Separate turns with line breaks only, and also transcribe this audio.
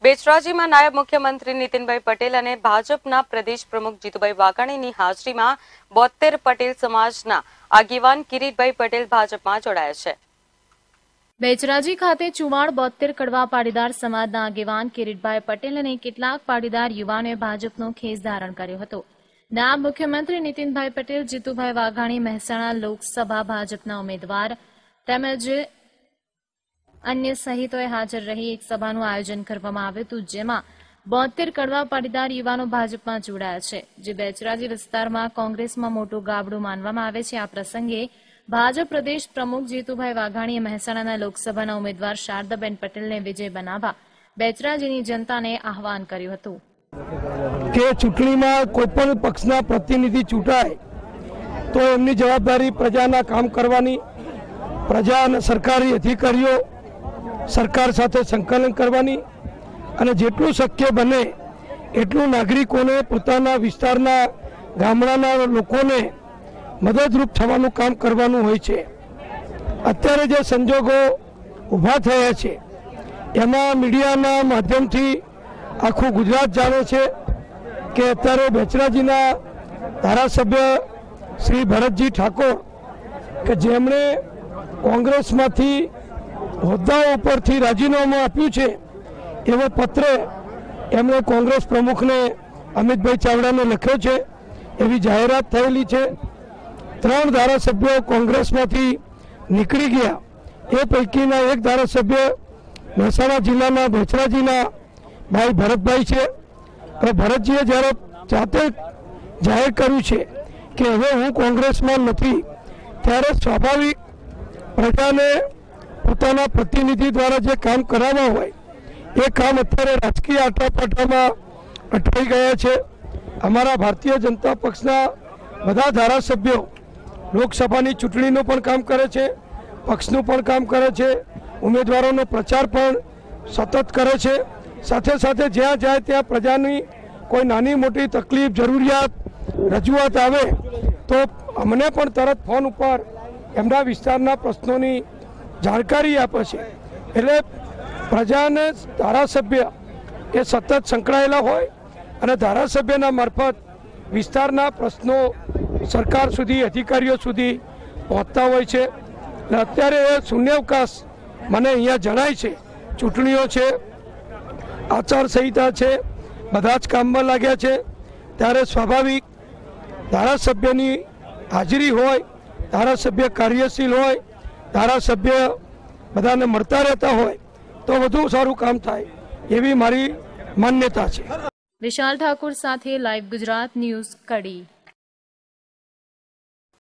બેચરાજીમાં નાયબ મુખ્યમંત્રી નીતિનભાઈ પટેલ અને ભાજપના પ્રદેશ પ્રમુખ જીતુભાઈ વાઘાણીની હાજરીમાં 72 પટેલ સમાજના આગેવાન કિરીટભાઈ પટેલ ભાજપમાં જોડાયા છે।
બેચરાજી ખાતે 72 કડવા પાટીદાર સમાજના આગેવાન કિરીટભાઈ પટેલ અને કેટલાક પાટીદાર યુવાનોએ ભાજપનો ખેસ ધારણ કર્યો હતો। નાયબ મુખ્યમંત્રી નીતિનભાઈ પટેલ, જીતુભાઈ વાઘાણી મહેસાણા લોકસભા ભાજપના ઉમેદવાર તેમજ अन्य सहितोए हाजर रही एक सभाનું आयोजन કરવામાં આવ્યું હતું, જેમાં 72 કડવા પાટીદાર યુવાનો ભાજપમાં જોડાયા છે, જે બેચરાજી વિસ્તારમાં કોંગ્રેસમાં મોટું ગાબડું માનવામાં આવે છે। આ પ્રસંગે ભાજપ પ્રદેશ પ્રમુખ જીતુભાઈ વાઘાણીએ મહેસાણાના લોકસભાના ઉમેદવાર શારદાબેન પટેલને વિજય બનાવવા બેચરાજીની જનતાને આહવાન કર્યું હતું
કે ચૂંટણીમાં કોઈપણ પક્ષના પ્રતિનિધિ ચૂંટાય તો એમની જવાબદારી પ્રજાના કામ કરવાની, પ્રજા અને સરકારી અધિકારીઓ सरकार साथे संकलन करवानी અને જેટલું શક્ય બને એટલું નાગરિકોને પોતાના વિસ્તારના ગામડાના લોકોને મદદરૂપ થવાનું કામ કરવાનું હોય છે। અત્યારે જે સંજોગો ઊભા થયા છે એમાં મીડિયાના માધ્યમથી આખું ગુજરાત જાણે છે કે અત્યારે બેચરાજીના ધારાસભ્ય શ્રી ભરતજી ઠાકોર કે જેમણે કોંગ્રેસમાંથી હોદ્દાઓ પરથી રાજીનામું આપ્યું છે એવો પત્ર એમણે કોંગ્રેસ પ્રમુખને અમિતભાઈ ચાવડાને લખ્યો છે, એવી જાહેરાત થયેલી છે। 3 ધારાસભ્યો કોંગ્રેસમાંથી નીકળી ગયા, એ પૈકીના એક ધારાસભ્ય મહેસાણા જિલ્લાના બેચરાજીના ભાઈ ભરતભાઈ છે। હવે ભરતજીએ જ્યારે જાતે જાહેર કર્યું છે કે હવે હું કોંગ્રેસમાં નથી, ત્યારે સ્વાભાવિક પ્રજાને પોતાના પ્રતિનિધિ દ્વારા જે કામ કરાવવા હોય એ કામ અત્યારે રાજકીય આટાપાટામાં અટવાઈ ગયા છે। અમારા ભારતીય જનતા પક્ષના બધા ધારાસભ્યો લોકસભાની ચૂંટણીનું પણ કામ કરે છે, પક્ષનું પણ કામ કરે છે, ઉમેદવારોનો પ્રચાર પણ સતત કરે છે। સાથે સાથે જ્યાં જાય ત્યાં પ્રજાની કોઈ નાની મોટી તકલીફ, જરૂરિયાત, રજૂઆત આવે તો અમને પણ તરત ફોન ઉપર એમના વિસ્તારના પ્રશ્નોની જાણકારી આપે છે। એટલે પ્રજાને ધારાસભ્ય એ સતત સંકળાયેલા હોય અને ધારાસભ્યના મારફત વિસ્તારના પ્રશ્નો સરકાર સુધી, અધિકારીઓ સુધી પહોંચતા હોય છે। એટલે અત્યારે એ શૂન્યાવકાશ મને અહીંયા જણાય છે। ચૂંટણીઓ છે, આચારસંહિતા છે, બધા જ કામમાં લાગ્યા છે, ત્યારે સ્વાભાવિક ધારાસભ્યની હાજરી હોય, ધારાસભ્ય કાર્યશીલ હોય, ધારાસભ્ય બધાને મળતા રહેતા હોય તો વધુ સારું કામ થાય એવી મારી માન્યતા છે।
વિશાલ ઠાકુર સાથે લાઈવ ગુજરાત ન્યૂઝ, કડી।